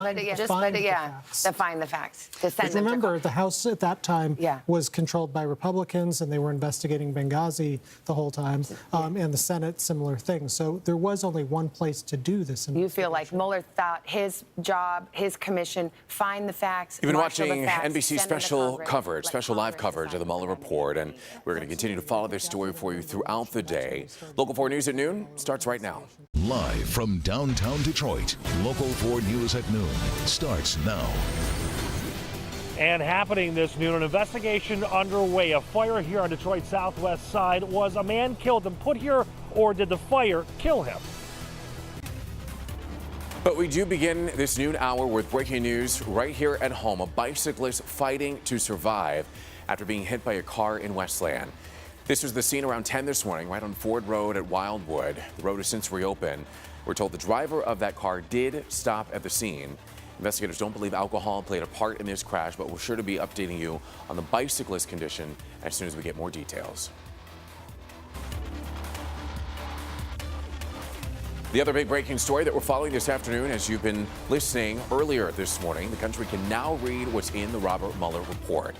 Define the facts. Remember, the House at that time Yeah. was controlled by Republicans, and they were investigating Benghazi the whole time, and the Senate, similar thing. So there was only one place to do this. You feel like Mueller thought his job, his commission, find the facts. You've been watching facts, NBC special live coverage of the Mueller report, and we're going to continue to follow this story for you throughout the day. Local 4 News at noon starts right now. Live from downtown Detroit, Local 4 News at noon starts now. And happening this noon, an investigation underway. A fire here on Detroit's southwest side. Was a man killed and put here, or did the fire kill him? But we do begin this noon hour with breaking news right here at home. A bicyclist fighting to survive after being hit by a car in Westland. This was the scene around 10 this morning, right on Ford Road at Wildwood. The road has since reopened. We're told the driver of that car did stop at the scene. Investigators don't believe alcohol played a part in this crash, but we're sure to be updating you on the bicyclist's condition as soon as we get more details. The other big breaking story that we're following this afternoon, as you've been listening earlier this morning, the country can now read what's in the Robert Mueller report.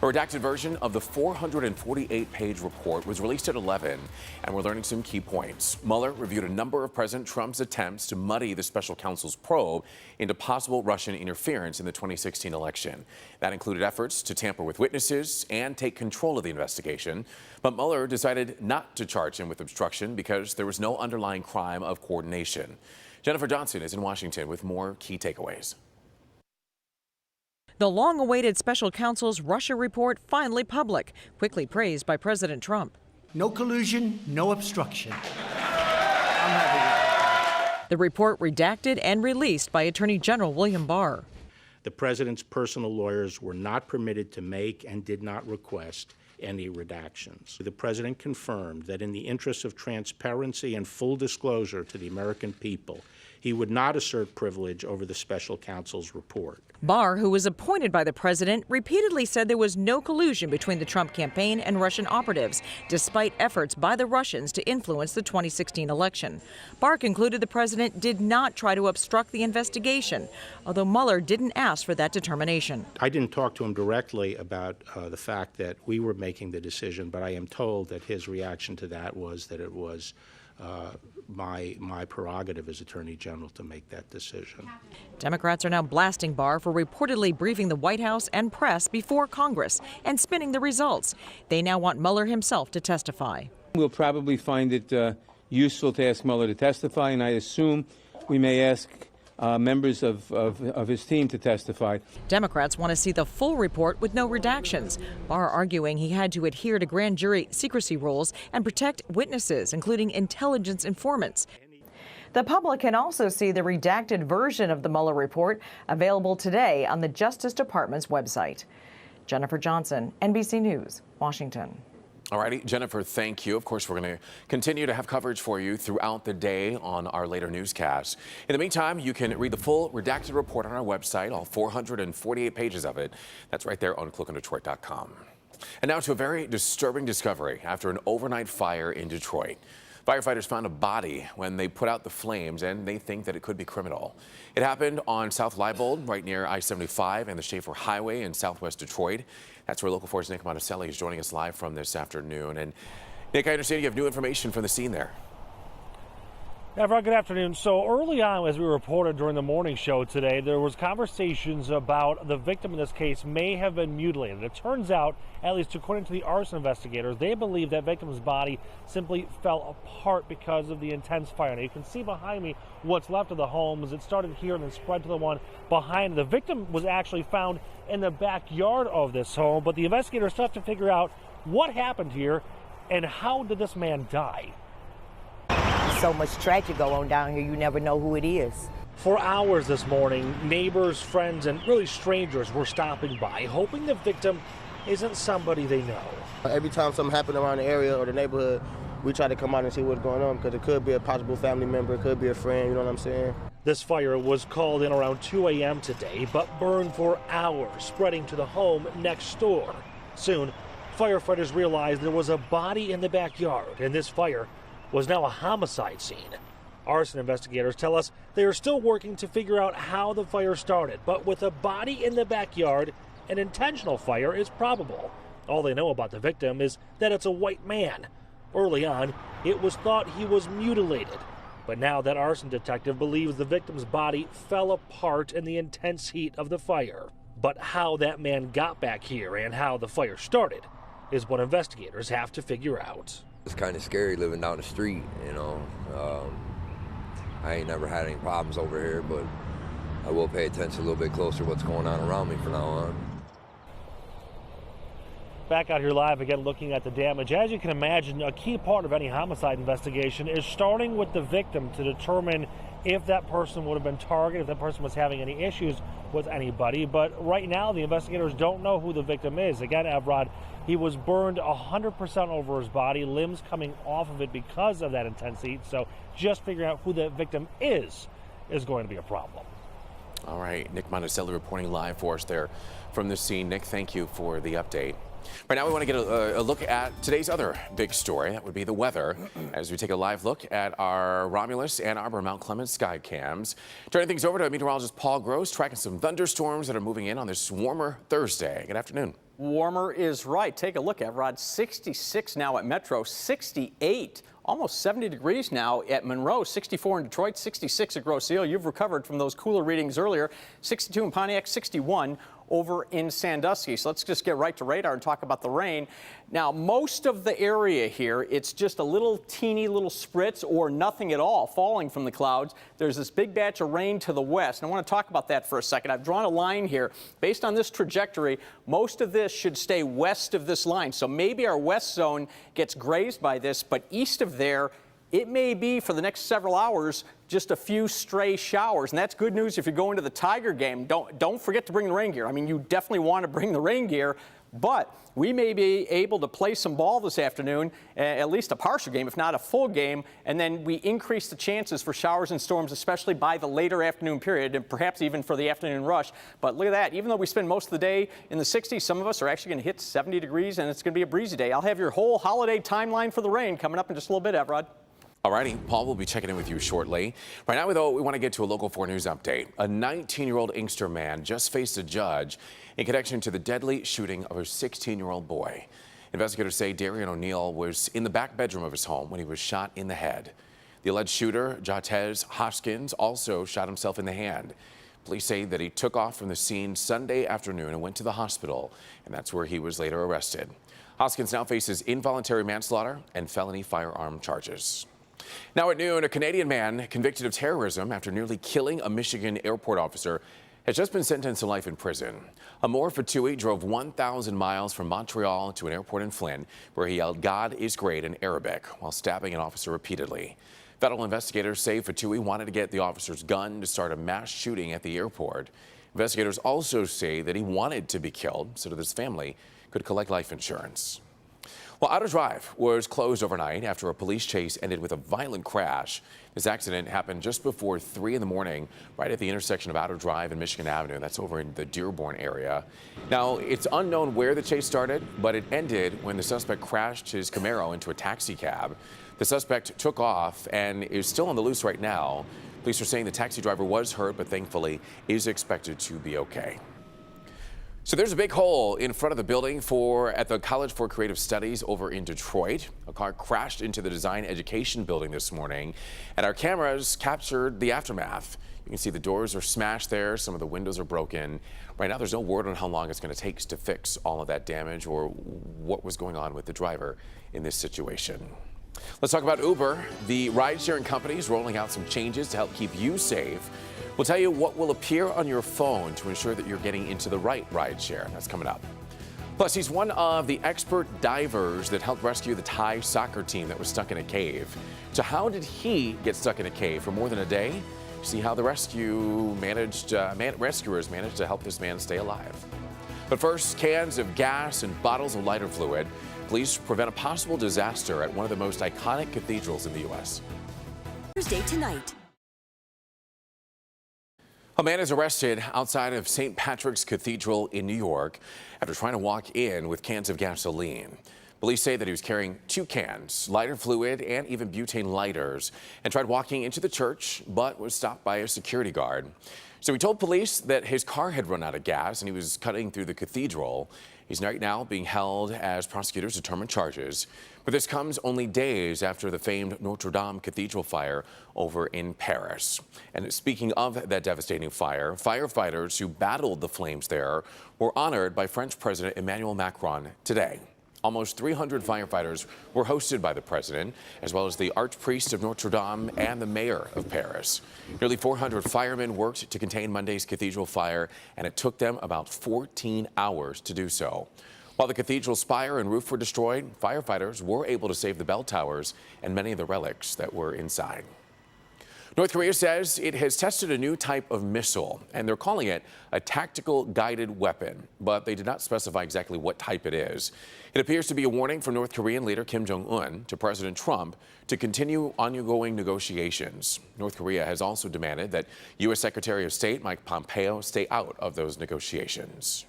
A redacted version of the 448-page report was released at 11, and we're learning some key points. Mueller reviewed a number of President Trump's attempts to muddy the special counsel's probe into possible Russian interference in the 2016 election. That included efforts to tamper with witnesses and take control of the investigation. But Mueller decided not to charge him with obstruction because there was no underlying crime of coordination. Jennifer Johnson is in Washington with more key takeaways. The long-awaited special counsel's Russia report finally public, quickly praised by President Trump. No collusion, no obstruction. The report redacted and released by Attorney General William Barr. The president's personal lawyers were not permitted to make and did not request any redactions. The president confirmed that in the interest of transparency and full disclosure to the American people, he would not assert privilege over the special counsel's report. Barr, who was appointed by the president, repeatedly said there was no collusion between the Trump campaign and Russian operatives, despite efforts by the Russians to influence the 2016 election. Barr concluded the president did not try to obstruct the investigation, although Mueller didn't ask for that determination. I didn't talk to him directly about the fact that we were making the decision, but I am told that his reaction to that was that it was my prerogative as Attorney General to make that decision. Democrats are now blasting Barr for reportedly briefing the White House and press before Congress and spinning the results. They now want Mueller himself to testify. We'll probably find it useful to ask Mueller to testify, and I assume we may ask members of his team to testify. Democrats want to see the full report with no redactions. Barr arguing he had to adhere to grand jury secrecy rules and protect witnesses, including intelligence informants. The public can also see the redacted version of the Mueller report available today on the Justice Department's website. Jennifer Johnson, NBC News, Washington. All righty, Jennifer, thank you. Of course, we're going to continue to have coverage for you throughout the day on our later newscasts. In the meantime, you can read the full redacted report on our website, all 448 pages of it. That's right there on clickondetroit.com. And now to a very disturbing discovery after an overnight fire in Detroit. Firefighters found a body when they put out the flames, and they think that it could be criminal. It happened on South Leibold, right near I-75 and the Schaefer Highway in southwest Detroit. That's where Local 4's Nick Monticelli is joining us live from this afternoon. And Nick, I understand you have new information from the scene there. Good afternoon. So early on, as we reported during the morning show today, there was conversations about the victim in this case may have been mutilated. It turns out, at least according to the arson investigators, they believe that victim's body simply fell apart because of the intense fire. Now you can see behind me what's left of the homes. It started here and then spread to the one behind. The victim was actually found in the backyard of this home, but the investigators still have to figure out what happened here and how did this man die. So much tragic going on down here, you never know who it is. For hours this morning, neighbors, friends, and really strangers were stopping by, hoping the victim isn't somebody they know. Every time something happens around the area or the neighborhood, we try to come out and see what's going on because it could be a possible family member, it could be a friend, you know what I'm saying? This fire was called in around 2 a.m. today, but burned for hours, spreading to the home next door. Soon, firefighters realized there was a body in the backyard, and this fire was now a homicide scene. Arson investigators tell us they are still working to figure out how the fire started, but with a body in the backyard, an intentional fire is probable. All they know about the victim is that it's a white man. Early on, it was thought he was mutilated, but now that arson detective believes the victim's body fell apart in the intense heat of the fire. But how that man got back here and how the fire started is what investigators have to figure out. It's kind of scary living down the street, you know. I ain't never had any problems over here, but I will pay attention a little bit closer to what's going on around me from now on. Back out here live again looking at the damage. As you can imagine, a key part of any homicide investigation is starting with the victim to determine if that person would have been targeted, if that person was having any issues with anybody. But right now, the investigators don't know who the victim is. Again, Evrod, he was burned 100% over his body, limbs coming off of it because of that intense heat. So just figuring out who the victim is going to be a problem. All right, Nick Monticelli reporting live for us there from the scene. Nick, thank you for the update. Right now, we want to get a look at today's other big story. That would be the weather, as we take a live look at our Romulus, Ann Arbor, Mount Clemens sky cams. Turning things over to meteorologist Paul Gross, tracking some thunderstorms that are moving in on this warmer Thursday. Good afternoon. Warmer is right. Take a look at Rod. 66 now at Metro, 68. Almost 70 degrees now at Monroe, 64 in Detroit, 66 at Grosse Ile. You've recovered from those cooler readings earlier. 62 in Pontiac, 61 over in Sandusky. So let's just get right to radar and talk about the rain. Now, most of the area here, it's just a little teeny little spritz or nothing at all falling from the clouds. There's this big batch of rain to the west, and I want to talk about that for a second. I've drawn a line here. Based on this trajectory, most of this should stay west of this line. So maybe our west zone gets grazed by this, but east of there, it may be for the next several hours just a few stray showers, and that's good news if you're going to the Tiger game. Don't forget to bring the rain gear. I mean, you definitely want to bring the rain gear, but we may be able to play some ball this afternoon, at least a partial game, if not a full game, and then we increase the chances for showers and storms, especially by the later afternoon period, and perhaps even for the afternoon rush. But look at that. Even though we spend most of the day in the 60s, some of us are actually going to hit 70 degrees, and it's going to be a breezy day. I'll have your whole holiday timeline for the rain coming up in just a little bit, Evrod. All righty, Paul will be checking in with you shortly. Right now, though, we want to get to a Local 4 News update. A 19-year-old Inkster man just faced a judge in connection to the deadly shooting of a 16-year-old boy. Investigators say Darian O'Neill was in the back bedroom of his home when he was shot in the head. The alleged shooter, Jatez Hoskins, also shot himself in the hand. Police say that he took off from the scene Sunday afternoon and went to the hospital, and that's where he was later arrested. Hoskins now faces involuntary manslaughter and felony firearm charges. Now at noon, a Canadian man convicted of terrorism after nearly killing a Michigan airport officer has just been sentenced to life in prison. Amor Fatui drove 1,000 miles from Montreal to an airport in Flint, where he yelled "God is great" in Arabic while stabbing an officer repeatedly. Federal investigators say Fatui wanted to get the officer's gun to start a mass shooting at the airport. Investigators also say that he wanted to be killed so that his family could collect life insurance. Well, Outer Drive was closed overnight after a police chase ended with a violent crash. This accident happened just before 3 in the morning, right at the intersection of Outer Drive and Michigan Avenue. That's over in the Dearborn area. Now, it's unknown where the chase started, but it ended when the suspect crashed his Camaro into a taxi cab. The suspect took off and is still on the loose right now. Police are saying the taxi driver was hurt, but thankfully is expected to be okay. So there's a big hole in front of the building at the College for Creative Studies over in Detroit. A car crashed into the Design Education building this morning, and our cameras captured the aftermath. You can see the doors are smashed there. Some of the windows are broken. Right now, there's no word on how long it's going to take to fix all of that damage or what was going on with the driver in this situation. Let's talk about Uber. The ride-sharing company is rolling out some changes to help keep you safe. We'll tell you what will appear on your phone to ensure that you're getting into the right ride share. That's coming up. Plus, he's one of the expert divers that helped rescue the Thai soccer team that was stuck in a cave. So how did he get stuck in a cave for more than a day? See how the rescuers managed to help this man stay alive. But first, cans of gas and bottles of lighter fluid. Police prevent a possible disaster at one of the most iconic cathedrals in the U.S. Thursday tonight. A man is arrested outside of St. Patrick's Cathedral in New York after trying to walk in with cans of gasoline. Police say that he was carrying 2 cans, lighter fluid, and even butane lighters, and tried walking into the church, but was stopped by a security guard. So he told police that his car had run out of gas and he was cutting through the cathedral. He's right now being held as prosecutors determine charges. But this comes only days after the famed Notre Dame Cathedral fire over in Paris. And speaking of that devastating fire, firefighters who battled the flames there were honored by French President Emmanuel Macron today. Almost 300 firefighters were hosted by the president, as well as the archpriest of Notre Dame and the mayor of Paris. Nearly 400 firemen worked to contain Monday's cathedral fire, and it took them about 14 hours to do so. While the cathedral spire and roof were destroyed, firefighters were able to save the bell towers and many of the relics that were inside. North Korea says it has tested a new type of missile, and they're calling it a tactical guided weapon, but they did not specify exactly what type it is. It appears to be a warning from North Korean leader Kim Jong-un to President Trump to continue ongoing negotiations. North Korea has also demanded that U.S. Secretary of State Mike Pompeo stay out of those negotiations.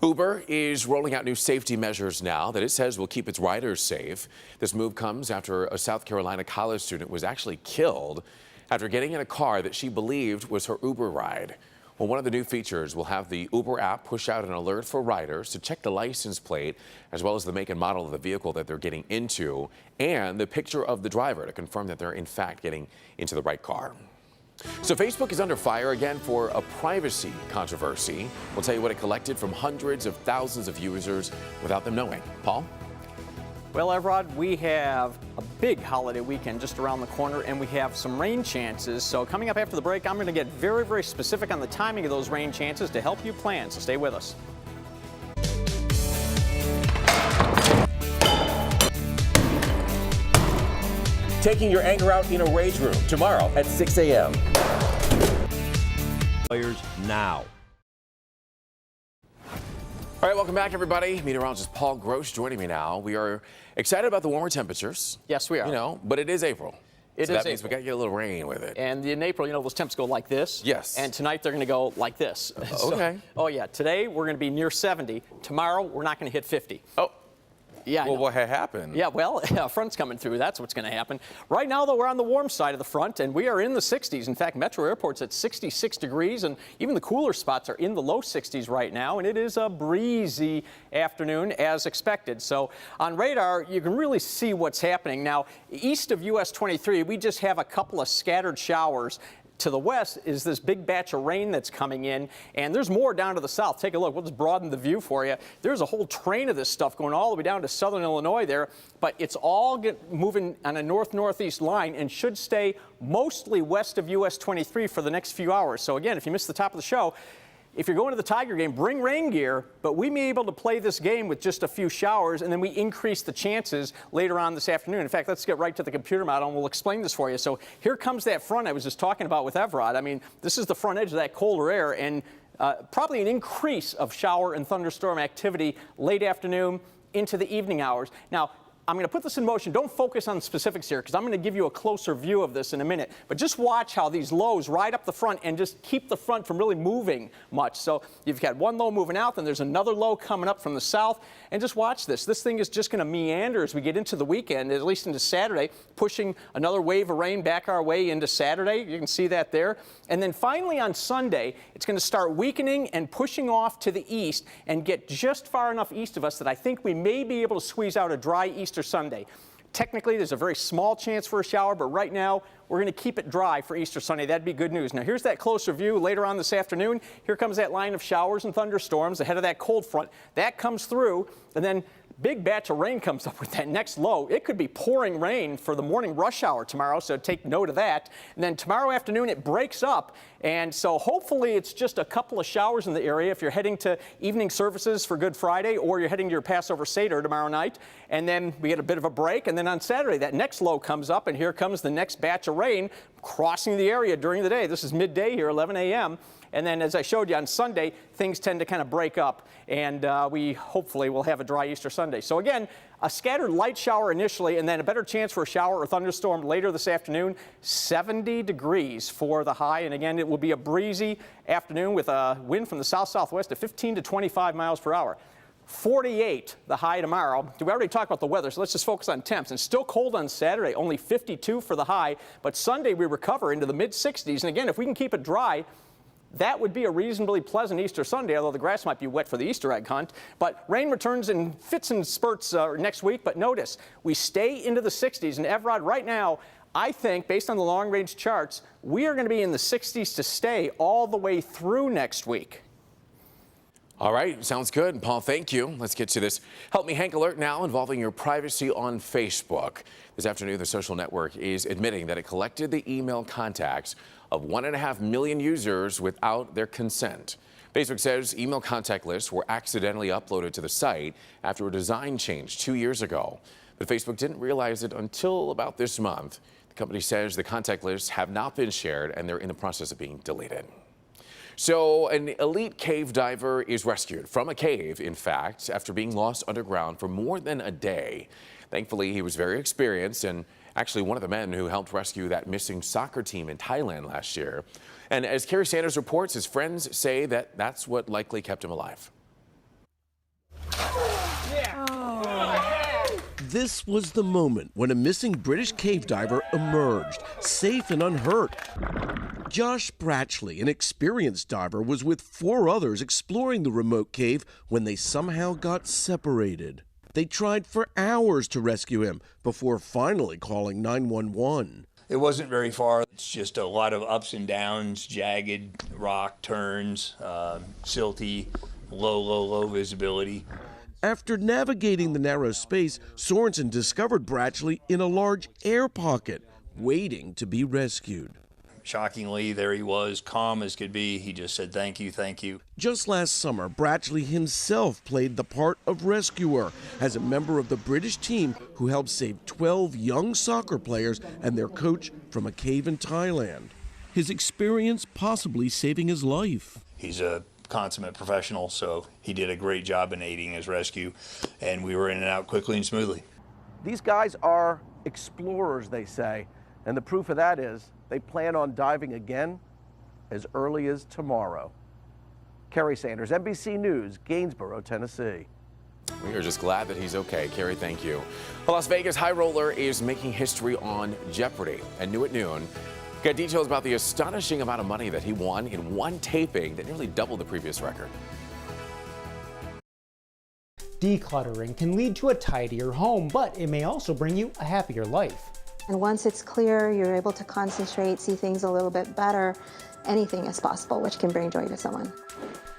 Uber is rolling out new safety measures now that it says will keep its riders safe. This move comes after a South Carolina college student was actually killed after getting in a car that she believed was her Uber ride. Well, one of the new features will have the Uber app push out an alert for riders to check the license plate, as well as the make and model of the vehicle that they're getting into, and the picture of the driver to confirm that they're in fact getting into the right car. So Facebook is under fire again for a privacy controversy. We'll tell you what it collected from hundreds of thousands of users without them knowing. Paul? Well, Evrod, we have a big holiday weekend just around the corner, and we have some rain chances. So coming up after the break, I'm going to get very, very specific on the timing of those rain chances to help you plan. So stay with us. Taking your anger out in a rage room tomorrow at 6 a.m. Now. All right, welcome back, everybody. Meteorologist Paul Gross joining me now. We are excited about the warmer temperatures. Yes, we are. You know, but it is April. It so is that means we got to get a little rain with it. And in April, you know, those temps go like this. Yes. And tonight they're going to go like this. Okay. Oh, yeah. Today we're going to be near 70. Tomorrow we're not going to hit 50. Oh. Yeah. Well, what had happened? Yeah, well, a front's coming through. That's what's going to happen. Right now, though, we're on the warm side of the front, and we are in the 60s. In fact, Metro Airport's at 66 degrees, and even the cooler spots are in the low 60s right now, and it is a breezy afternoon as expected. So on radar, you can really see what's happening. Now, east of US 23, we just have a couple of scattered showers. To the west is this big batch of rain that's coming in, and there's more down to the south. Take a look. We'll just broaden the view for you. There's a whole train of this stuff going all the way down to southern Illinois there, but it's all moving on a north-northeast line and should stay mostly west of US 23 for the next few hours. So again, if you missed the top of the show, if you're going to the Tiger game, bring rain gear, but we may be able to play this game with just a few showers, and then we increase the chances later on this afternoon. In fact, let's get right to the computer model, and we'll explain this for you. So here comes that front I was just talking about with Evrod. I mean, this is the front edge of that colder air, and probably an increase of shower and thunderstorm activity late afternoon into the evening hours. Now, I'm going to put this in motion. Don't focus on specifics here because I'm going to give you a closer view of this in a minute. But just watch how these lows ride up the front and just keep the front from really moving much. So you've got one low moving out, then there's another low coming up from the south. And just watch this. This thing is just going to meander as we get into the weekend, at least into Saturday, pushing another wave of rain back our way into Saturday. You can see that there. And then finally on Sunday, it's going to start weakening and pushing off to the east and get just far enough east of us that I think we may be able to squeeze out a dry Easter Sunday. Technically, there's a very small chance for a shower, but right now, we're going to keep it dry for Easter Sunday. That'd be good news. Now, here's that closer view later on this afternoon. Here comes that line of showers and thunderstorms ahead of that cold front. That comes through, and then big batch of rain comes up with that next low. It could be pouring rain for the morning rush hour tomorrow, so take note of that. And then tomorrow afternoon, it breaks up, and so hopefully it's just a couple of showers in the area if you're heading to evening services for Good Friday or you're heading to your Passover Seder tomorrow night. And then we get a bit of a break, and then on Saturday, that next low comes up, and here comes the next batch of rain crossing the area during the day. This is midday here, 11 a.m., and then, as I showed you on Sunday, things tend to kind of break up, and we hopefully will have a dry Easter Sunday. So again, a scattered light shower initially, and then a better chance for a shower or thunderstorm later this afternoon. 70 degrees for the high, and again, it will be a breezy afternoon with a wind from the south-southwest at 15 to 25 miles per hour. 48 the high tomorrow. We already talked about the weather, so let's just focus on temps. And still cold on Saturday, only 52 for the high. But Sunday we recover into the mid-60s. And again, if we can keep it dry, that would be a reasonably pleasant Easter Sunday, although the grass might be wet for the Easter egg hunt. But rain returns in fits and spurts next week. But notice, we stay into the 60s. And Evrod, right now, I think, based on the long-range charts, we are going to be in the 60s to stay all the way through next week. All right, sounds good. Paul, thank you. Let's get to this Help Me Hank alert now involving your privacy on Facebook. This afternoon, the social network is admitting that it collected the email contacts of 1.5 million users without their consent. Facebook says email contact lists were accidentally uploaded to the site after a design change 2 years ago. But Facebook didn't realize it until about this month. The company says the contact lists have not been shared and they're in the process of being deleted. So an elite cave diver is rescued from a cave, in fact, after being lost underground for more than a day. Thankfully, he was very experienced and actually one of the men who helped rescue that missing soccer team in Thailand last year. And as Kerry Sanders reports, his friends say that that's what likely kept him alive. This was the moment when a missing British cave diver emerged, safe and unhurt. Josh Bratchley, an experienced diver, was with 4 others exploring the remote cave when they somehow got separated. They tried for hours to rescue him before finally calling 911. It wasn't very far. It's just a lot of ups and downs, jagged rock turns, silty, low visibility. After navigating the narrow space, Sorensen discovered Bratchley in a large air pocket, waiting to be rescued. Shockingly, there he was, calm as could be. He just said, "Thank you, thank you." Just last summer, Bratchley himself played the part of rescuer as a member of the British team who helped save 12 young soccer players and their coach from a cave in Thailand. His experience possibly saving his life. He's a consummate professional, so he did a great job in aiding his rescue, and we were in and out quickly and smoothly. These guys are explorers, they say, and the proof of that is they plan on diving again as early as tomorrow. Kerry Sanders, NBC News, Gainesboro, Tennessee. We are just glad that he's okay. Kerry, thank you. A Las Vegas high roller is making history on Jeopardy! And new at noon, got details about the astonishing amount of money that he won in one taping that nearly doubled the previous record. Decluttering can lead to a tidier home, but it may also bring you a happier life. And once it's clear, you're able to concentrate, see things a little bit better. Anything is possible, which can bring joy to someone.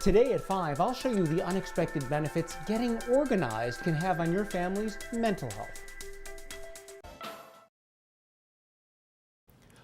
Today at 5, I'll show you the unexpected benefits getting organized can have on your family's mental health.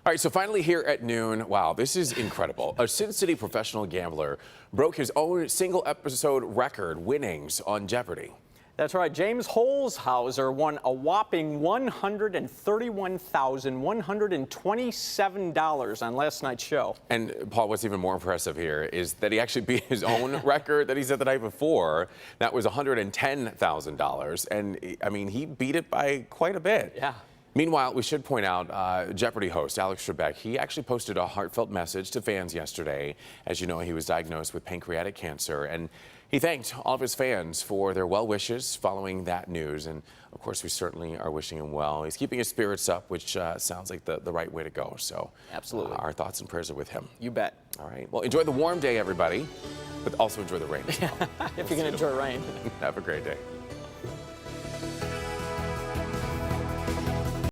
All right, so finally here at noon, wow, this is incredible. A Sin City professional gambler broke his own single episode record winnings on Jeopardy! That's right. James Holzhauser won a whopping $131,127 on last night's show. And Paul, what's even more impressive here is that he actually beat his own record that he set the night before. That was $110,000. And I mean, he beat it by quite a bit. Yeah. Meanwhile, we should point out Jeopardy host Alex Trebek, he actually posted a heartfelt message to fans yesterday. As you know, he was diagnosed with pancreatic cancer, and he thanked all of his fans for their well wishes following that news. And of course, we certainly are wishing him well. He's keeping his spirits up, which sounds like the right way to go. So absolutely, our thoughts and prayers are with him. You bet. All right. Well, enjoy the warm day, everybody, but also enjoy the rain. If you can enjoy rain. Have a great day.